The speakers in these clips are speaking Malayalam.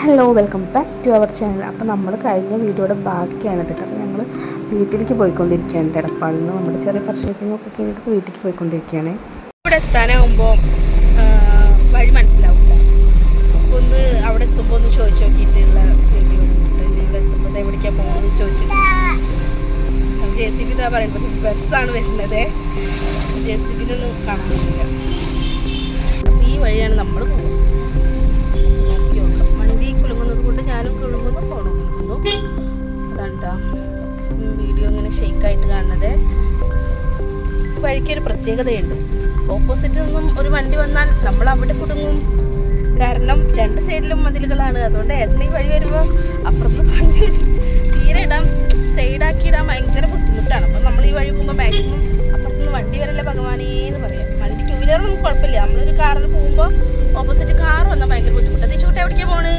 Hello, welcome back to our channel. അപ്പോൾ നമ്മൾ കഴിഞ്ഞ വീഡിയോയുടെ ബാക്കിയാണ് കേട്ടോ. അപ്പോൾ ഞങ്ങൾ വീട്ടിലേക്ക് പോയിക്കൊണ്ടിരിക്കുകയാണ്. എടപ്പാളിൽ നിന്ന് നമ്മുടെ ചെറിയ പർച്ചേസിംഗ് ഒക്കെ കഴിഞ്ഞിട്ട് വീട്ടിലേക്ക് പോയിക്കൊണ്ടിരിക്കുകയാണ്. ഇവിടെ എത്താനാകുമ്പോൾ വഴി മനസ്സിലാവില്ല. അപ്പോൾ ഒന്ന് അവിടെ എത്തുമ്പോൾ ഒന്ന് ചോദിച്ചു നോക്കിയിട്ടുള്ള വീഡിയോ ഇവിടെ എത്തുമ്പോൾ എവിടേക്കാണ് പോകുന്നത് ചോദിച്ചിട്ട് JCB ഇതാ പറയുന്നത്. പക്ഷേ ബസ്സാണ് വരുന്നത്. JCBനൊന്നും കാണാനില്ല. അപ്പോൾ ഈ വഴിയാണ് നമ്മൾ പോകുന്നത്. നോക്കി നോക്കാം. വണ്ടി കുലുങ്ങുന്നത് കൊണ്ട് ഞാനും കുലുങ്ങുന്നു പോകുന്നു. അതാണ് വീഡിയോ ഇങ്ങനെ ഷെയ്ക്കായിട്ട് കാണുന്നത്. വഴിക്കൊരു പ്രത്യേകതയുണ്ട്. ഓപ്പോസിറ്റിൽ നിന്നും ഒരു വണ്ടി വന്നാൽ നമ്മൾ അവിടെ കുടുങ്ങും. കാരണം രണ്ട് സൈഡിലും മതിലുകളാണ്. അതുകൊണ്ട് ഏട്ടനീ വഴി വരുമ്പോൾ അപ്പുറത്ത് വണ്ടി തീരെ ഇടാൻ സൈഡാക്കി ഇടാൻ ഭയങ്കര ബുദ്ധിമുട്ടാണ്. അപ്പം നമ്മൾ ഈ വഴി പോകുമ്പോൾ മാക്സിമം അപ്പുറത്തുനിന്ന് വണ്ടി വരല്ലേ ഭഗവാനേ എന്ന് പറയാം. വണ്ടി ടൂ വീലറൊന്നും കുഴപ്പമില്ല. നമ്മളൊരു കാറിൽ പോകുമ്പോൾ ഓപ്പോസിറ്റ് കാർ വന്നാൽ ഭയങ്കര ബുദ്ധിമുട്ടാണ്. തീച്ചൂട്ട് എവിടേക്കാണ് പോണ്?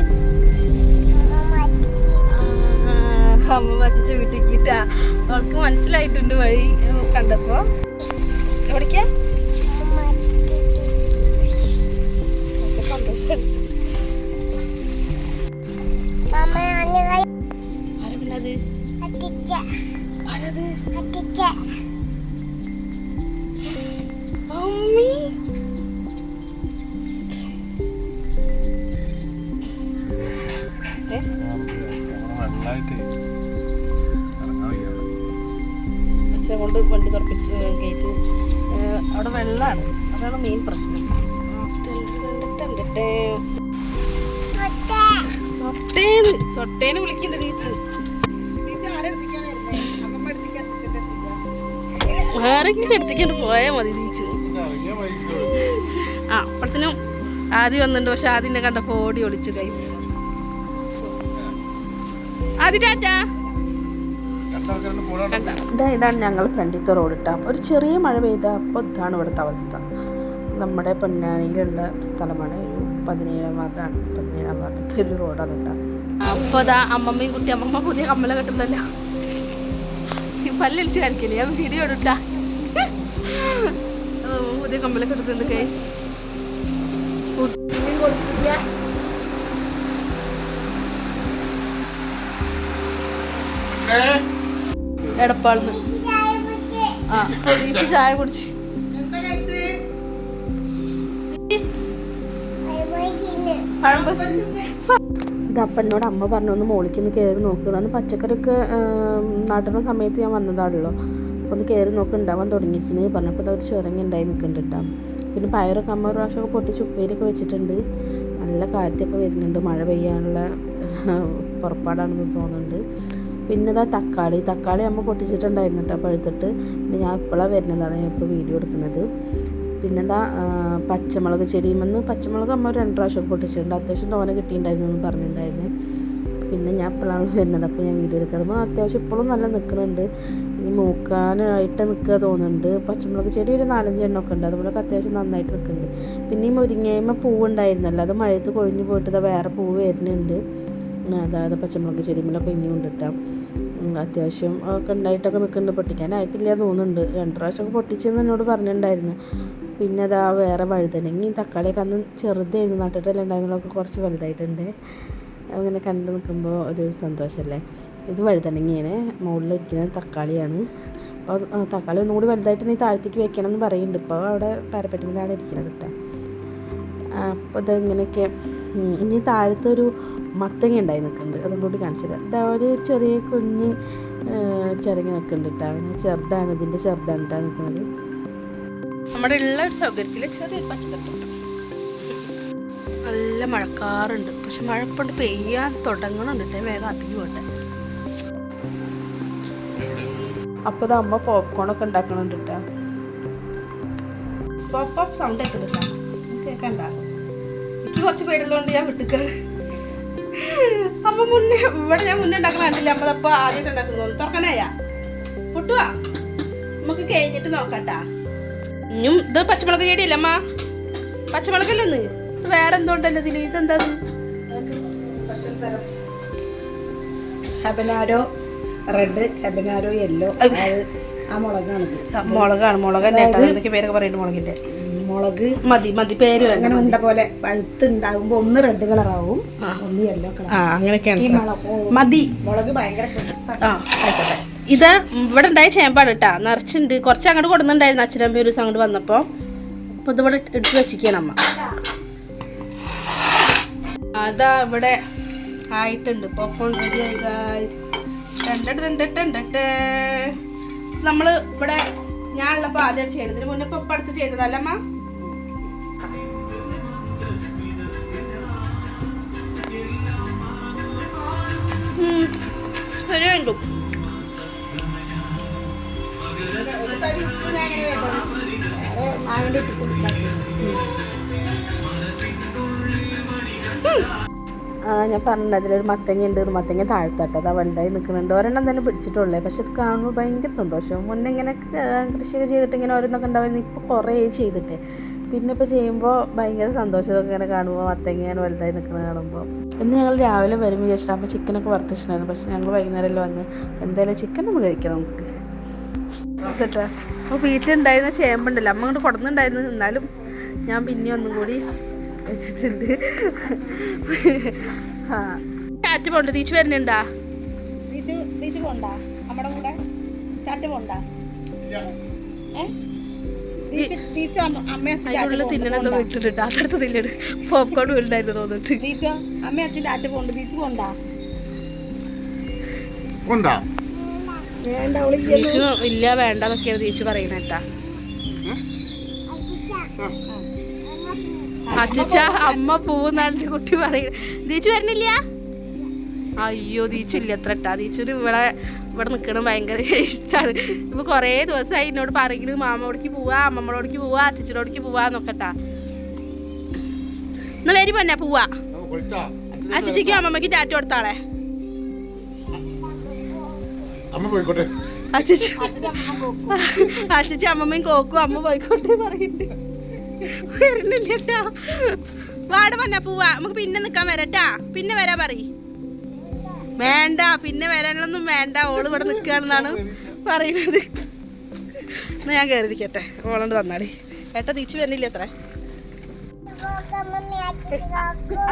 അമ്മ വച്ചിട്ട് വീട്ടിക്കിട്ടാ. അവൾക്ക് മനസ്സിലായിട്ടുണ്ട് വഴി കണ്ടപ്പോൾ. എവിടേക്കാ? സന്തോഷം. കൊണ്ട് വണ്ടി തുറപ്പിച്ച് ഗേറ്റ് അവിടെ വെള്ളമാണ്. അതാണ് മെയിൻ പ്രശ്നം. സൊട്ടേന്ന് വിളിക്കണ്ട തീച്ചു. ആരെങ്കിലും എടുത്തിക്കൊണ്ട് പോയാൽ മതി തീച്ചു. ആ അപ്പഴത്തിനും ആദ്യം വന്നിട്ടുണ്ട്. പക്ഷെ ആദ്യം കണ്ടപ്പോൾ ഓടി ഒളിച്ചു ഗൈസ്. ആദ്യ ടാറ്റാ. ഇതാണ് ഞങ്ങൾ ഫ്രണ്ടിലത്തെ റോഡ് ഇട്ടാം. ഒരു ചെറിയ മഴ പെയ്ത അപ്പോൾ ഇതാണ് ഇവിടുത്തെ അവസ്ഥ. നമ്മുടെ പൊന്നാനിയിലുള്ള സ്ഥലമാണ്. ഒരു 17-ാം വാർഡാണ്. 17-ാം വാർഡത്തെ ഒരു റോഡാണ് ഇട്ടാം. അപ്പോൾ അതാ അമ്മമ്മയും കുട്ടി. അമ്മമ്മ പുതിയ കമ്മല കെട്ടുന്നല്ലോ. ഈ പല്ലടിച്ച് കളിക്കില്ലേ? ഞാൻ വീഡിയോ ഇട്ടാ. പുതിയ കമ്മല കെട്ടുന്നുണ്ട് ഗൈസ്. എടപ്പാളിന്ന് ചായ കുടിച്ച് ഇതപ്പനോട് അമ്മ പറഞ്ഞു ഒന്ന് മോളിക്കൊന്ന് കയറി നോക്കുക. അന്ന് പച്ചക്കറിയൊക്കെ നടുന്ന സമയത്ത് ഞാൻ വന്നതാണല്ലോ. അപ്പോൾ ഒന്ന് കയറി നോക്കി ഉണ്ടാവാൻ തുടങ്ങിയിരിക്കുന്നത് പറഞ്ഞപ്പോൾ അതൊരു ചുരങ്ങ ഉണ്ടായി നിൽക്കുന്നുണ്ട് കേട്ടോ. പിന്നെ പയറൊക്കെ അമ്മ ഒരു പ്രാവശ്യമൊക്കെ പൊട്ടിച്ച് ഉപ്പേരിയൊക്കെ വെച്ചിട്ടുണ്ട്. നല്ല കാറ്റൊക്കെ വരുന്നുണ്ട്. മഴ പെയ്യാനുള്ള പുറപ്പാടാണെന്ന് തോന്നുന്നുണ്ട്. പിന്നെ ഇതാ തക്കാളി അമ്മ പൊട്ടിച്ചിട്ടുണ്ടായിരുന്നു കേട്ടോ പഴുത്തിട്ട്. പിന്നെ ഞാൻ ഇപ്പോഴാണ് വരുന്നതാണ്, ഞാൻ ഇപ്പോൾ വീഡിയോ എടുക്കുന്നത്. പിന്നെ എന്താ പച്ചമുളക് ചെടിയുമെന്ന് പച്ചമുളക് അമ്മ 2 പ്രാവശ്യം പൊട്ടിച്ചിട്ടുണ്ട്. അത്യാവശ്യം തോനെ കിട്ടിയിട്ടുണ്ടായിരുന്നു എന്ന് പറഞ്ഞിട്ടുണ്ടായിരുന്നു. പിന്നെ ഞാൻ ഇപ്പോഴാണ് വരുന്നത്. അപ്പോൾ ഞാൻ വീഡിയോ എടുക്കുന്നത്. അപ്പോൾ അത്യാവശ്യം ഇപ്പോഴും നല്ല നിൽക്കുന്നുണ്ട്. ഇനി മൂക്കാനായിട്ട് നിൽക്കുക തോന്നുന്നുണ്ട്. പച്ചമുളക് ചെടി ഒരു 4-5 എണ്ണമൊക്കെ ഉണ്ട്. അതുപോലൊക്കെ അത്യാവശ്യം നന്നായിട്ട് നിൽക്കുന്നുണ്ട്. പിന്നെ ഈ മുരിങ്ങയമ്മ പൂവുണ്ടായിരുന്നല്ലോ, അത് മഴയത്ത് കൊഴിഞ്ഞു പോയിട്ട് വേറെ പൂവ് വരുന്നുണ്ട്. അതായത് പച്ചമുളക് ചെടിമേലൊക്കെ ഇനിയും ഉണ്ടിട്ടാം. അത്യാവശ്യം ഒക്കെ ഉണ്ടായിട്ടൊക്കെ നിൽക്കുന്നുണ്ട്. പൊട്ടിക്കാനായിട്ടില്ല തോന്നുന്നുണ്ട്. 2 പ്രാവശ്യമൊക്കെ പൊട്ടിച്ചെന്ന് എന്നോട് പറഞ്ഞിട്ടുണ്ടായിരുന്നു. പിന്നെ അതാ വേറെ വഴുതനങ്ങി തക്കാളിയൊക്കെ അന്ന് ചെറുതായിരുന്നു, നട്ടിട്ടെല്ലാം ഉണ്ടായിരുന്നതൊക്കെ കുറച്ച് വലുതായിട്ടുണ്ട്. അങ്ങനെ കണ്ടു നിൽക്കുമ്പോൾ ഒരു സന്തോഷമല്ലേ. ഇത് വഴുതനങ്ങയാണ്. മുകളിലിരിക്കുന്നത് തക്കാളിയാണ്. അപ്പോൾ തക്കാളി ഒന്നുകൂടി വലുതായിട്ട് താഴത്തേക്ക് വെക്കണം എന്ന് പറയുന്നുണ്ട്. ഇപ്പോൾ അവിടെ പാരപ്പറ്റുമ്പിലാണ് ഇരിക്കുന്നത് കേട്ടോ. അപ്പോൾ ഇതെങ്ങനെയൊക്കെ ഇനി താഴത്തൊരു മത്തങ്ങ ഉണ്ടായി നിൽക്കുന്നുണ്ട്. അതുകൊണ്ട് കാണിച്ചില്ല. ഇതാ ഒരു ചെറിയ കുഞ്ഞ് ചിരങ്ങി നിൽക്കുന്നുണ്ട് കേട്ടോ. ചെറുതാണ്, ഇതിൻ്റെ ചെറുതാണ് കേട്ടോ നിൽക്കുന്നത്. നമ്മുടെ ഉള്ള ഒരു സൗകര്യത്തിൽ ചെറിയ പച്ചക്കറി. നല്ല മഴക്കാറുണ്ട്. പക്ഷെ മഴ കൊണ്ട് പെയ്യാൻ തുടങ്ങണുണ്ട്. വേഗം അതിന് പോട്ടെ. അപ്പോൾ ഇത് അമ്മ പോപ്കോണൊക്കെ ഉണ്ടാക്കണുണ്ട് കേട്ടോ. പോപ്പ് സൗണ്ട് കേൾക്കുന്നുണ്ട് കേൾക്കണ്ട. എനിക്ക് കുറച്ച് പേരുള്ളതുകൊണ്ട് ഞാൻ വിട്ടിക്കാണ്. അമ്മ മുന്നേ ഞാൻ മുന്നേ ഉണ്ടാക്കണ കണ്ടില്ല. അമ്മ അപ്പോൾ ആദ്യമായിട്ട് ഉണ്ടാക്കുന്നു. തുറക്കാനായാ പൊട്ടുവാ. നമുക്ക് കഴിഞ്ഞിട്ട് നോക്കട്ടാ. ഇനിയും ഇത് പച്ചമുളക് ചെടിയല്ലേ അമ്മ? പച്ചമുളകല്ലേ ഇത്? വേറെ എന്തോണ്ടല്ലോ ഇതിൽ? ഇതെന്താ? സ്പെഷ്യൽ തരം ഹബനാരോ റെഡ്, ഹബനാരോ യെല്ലോ. ആ മുളകാണിത്. മുളകാണ്. മുളക് തന്നെ എന്തൊക്കെ പേരൊക്കെ പറയുന്നുണ്ട് മുളകിൻ്റെ. മുളക് മതി മതി പേര് വേണ്ട അങ്ങനെ ഉണ്ട പോലെ പഴുത്തുണ്ടാകുമ്പോ ഒന്ന് റെഡ് കളറാവും ഒന്ന് യെല്ലോ കളർ. അങ്ങനെയൊക്കെയാണ് ഈ മതി. മുളക് ഭയങ്കര ആ ആയിക്കോട്ടെ. ഇത് ഇവിടെ ഉണ്ടായ ചേമ്പാണ് കേട്ടാ, നിറച്ചുണ്ട്. കുറച്ച് അങ്ങോട്ട് കൊടുക്കുന്നുണ്ടായിരുന്നു അച്ഛനമ്മ ഒരു ദിവസം അങ്ങോട്ട് വന്നപ്പോൾ. അപ്പോൾ ഇതിവിടെ എടുത്ത് വെച്ചിരിക്കുകയാണ് അമ്മ. അതാ ഇവിടെ ആയിട്ടുണ്ട്. പോപ്കോൺ റെഡി ആയി ഗായ്സ്. നമ്മൾ ഇവിടെ ഞാനുള്ളപ്പോൾ ആദ്യമായിട്ട് ചെയ്യുന്നത്. ഇതിന് മുന്നേ ഇപ്പം അടുത്ത് ചെയ്തതല്ല അമ്മ. ശരിയുണ്ടു. ഞാൻ പറഞ്ഞിട്ടുണ്ട് അതിലൊരു മത്തങ്ങ ഉണ്ട്. ഒരു മത്തങ്ങ താഴ്ത്തട്ടെ, അത് വലുതായി നിൽക്കുന്നുണ്ട്. ഒരെണ്ണം തന്നെ പിടിച്ചിട്ടുള്ളേ. പക്ഷെ അത് കാണുമ്പോൾ ഭയങ്കര സന്തോഷം. മുന്നേ ഇങ്ങനെ കൃഷിയൊക്കെ ചെയ്തിട്ട് ഇങ്ങനെ ഓരോന്നൊക്കെ ഉണ്ടാവുന്നത് ഇപ്പോൾ കുറേ ചെയ്തിട്ട് പിന്നെ ഇപ്പോൾ ചെയ്യുമ്പോൾ ഭയങ്കര സന്തോഷമൊക്കെ ഇങ്ങനെ കാണുമ്പോൾ മത്തങ്ങ ഇങ്ങനെ വലുതായി നിൽക്കുന്നത് കാണുമ്പോൾ. ഇന്ന് ഞങ്ങൾ രാവിലെ വരും വിചാരിച്ചിട്ട് അമ്മ ചിക്കനൊക്കെ വറുത്തിട്ടുണ്ടായിരുന്നു. പക്ഷെ ഞങ്ങൾ വൈകുന്നേരമല്ലേ വന്ന് എന്തായാലും ചിക്കൻ ഒന്ന് കഴിക്കാം നമുക്ക്. അപ്പോൾ വീട്ടിലുണ്ടായിരുന്ന ചേമ്പുണ്ടല്ലോ അമ്മ കൊണ്ട് കൊടുക്കുന്നുണ്ടായിരുന്നു. എന്നാലും ഞാൻ പിന്നെ ഒന്നും കൂടി വെച്ചിട്ടുണ്ട്. ആ ചാറ്റ് പോണ്ട്. തീച്ചു വരുന്നുണ്ടാ? തീച്ചു പോണ്ടാ നമ്മുടെ കൂടെ? ചാറ്റ് പോണ്ടാ? അതിനുള്ള തിന്നണെന്ന് വീട്ടിലിട്ട് അതടുത്ത് തിന്നിട്ട് പോപ്കോൺ വീടുണ്ടായിരുന്നു തോന്നിട്ട്. അമ്മ അച്ഛൻ ചാറ്റ് പോണ്ട്. തീച്ചു പോണ്ടാ? തീച്ചു ഇല്ല വേണ്ടെന്നൊക്കെയാണ് തീച്ചു പറയുന്നേട്ടാ. അച്ഛ അമ്മ പോവുന്നാണ് കുട്ടി പറയുന്നത്. ദീച്ചു വരുന്നില്ല? അയ്യോ ദീച്ചു ഇല്ല എത്ര ഇട്ടാ. ദീച്ചുന് ഇവിടെ നിൽക്കണം ഭയങ്കര ഇഷ്ടമാണ്. ഇപ്പൊ കുറേ ദിവസമായി എന്നോട് പറയുന്നത് മാമോടേക്ക് പോവാ, അമ്മമ്മോടേക്ക് പോവാ, അച്ഛനോടേക്ക് പോവാന്നൊക്കെട്ടാ. എന്നാ വരി പൊന്നെ പോവാ. അച്ഛക്കും അമ്മമ്മക്ക് ടാറ്റ കൊടുത്താളെ. അച്ഛച്ചി അമ്മമ്മയും കോക്കും അമ്മ പോയിക്കോട്ടെ പറയുന്നുണ്ട്. വരുന്നില്ല. വാട പൊന്നെ പോവാ. നമുക്ക് പിന്നെ നിക്കാൻ വരട്ടാ. പിന്നെ വരാ പറ. വേണ്ട പിന്നെ വരാനൊന്നും വേണ്ട. ഓള് ഇവിടെ നിൽക്കുകയാണെന്നാണ് പറയുന്നത്. എന്നാ ഞാൻ കയറിയിരിക്കട്ടെ. ഓളോണ്ട് തന്നാളി. ഏട്ടാ തിരിച്ചു വരുന്നില്ല അത്ര.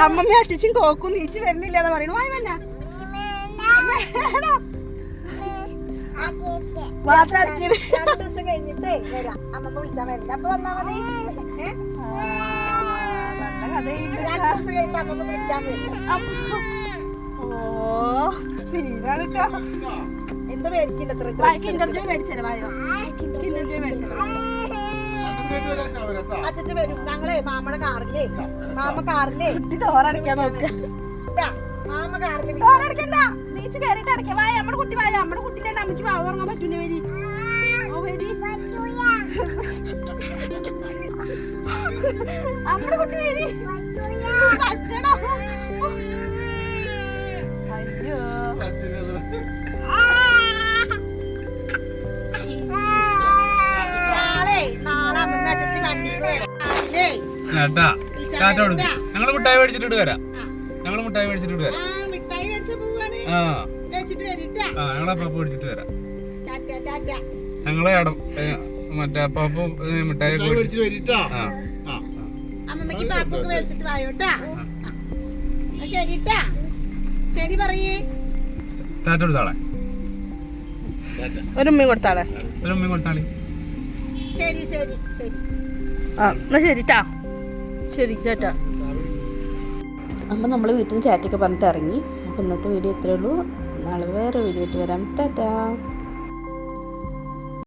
അമ്മമ്മ അച്ഛച്ചും കോക്കും തിരിച്ചു വരുന്നില്ല എന്ന് പറയുന്നു. വായ വന്ന മാത്രം അടക്കിയത് 2 ദിവസം കഴിഞ്ഞിട്ട് വരാം. അമ്മമ്മ വിളിച്ചാൽ വരണ്ട. അപ്പൊ വന്നാ മതി. 2 ദിവസം കഴിഞ്ഞിട്ട് അമ്മമ്മ വിളിക്കാൻ വരും. എന്താ മേടിക്കണ്ട? അച്ഛൻ വരും. ഞങ്ങളെ മാമയുടെ കാറില്ലേ, മാമ കാറില്ലേ ഡോറടയ്ക്കാൻ നോക്ക. മാമ കാറില് ഡോറടക്കണ്ട. നീച്ച് കയറിട്ട് അടയ്ക്കാം. വായ നമ്മുടെ കുട്ടി വായ. നമ്മുടെ കുട്ടിന്റെ അമ്മയ്ക്ക് വാ ഉറങ്ങാൻ പറ്റൂലേ? വരി നമ്മുടെ കുട്ടി വരി. അയ്യോ നാളെ അമ്മ അച്ഛൻ വണ്ടിയില്ലേ ഞങ്ങള് മിഠായി മേടിച്ചിട്ട് വരാം. ഞങ്ങള് മിഠായി മേടിച്ചിട്ട് വരാം. മിഠായി മേടിച്ച പോവാണ്. വെച്ചിട്ട് വരിട്ടാ. ഞങ്ങളെ പപ്പ മേടിച്ചിട്ട് വരാം. ഞങ്ങളെ മറ്റേ പപ്പ മിഠായി മേടിച്ചിട്ട് വരിട്ടാ. അമ്മമ്മക്ക് പാപ്പൊക്കെ വെച്ചിട്ട് വായോട്ടാ. ശരിട്ടാ. ശരി പറയേ. ടാറ്റ കൊടുത്താളെ. ഒരു ഉമ്മയും കൊടുത്താളെ. ഒരു ഉമ്മയും കൊടുത്താളെ. ശരി ശരി ശരി. ആ എന്നാ ശരിട്ടാ. ശരി ടാറ്റ. അപ്പോൾ നമ്മൾ വീട്ടിൽ നിന്ന് ചാറ്റൊക്കെ പറഞ്ഞിട്ട് ഇറങ്ങി. അപ്പോൾ ഇന്നത്തെ വീഡിയോ ഇത്രയേ ഉള്ളൂ. നാളെ വേറെ വീഡിയോ ആയിട്ട് വരാം. ടാറ്റാ.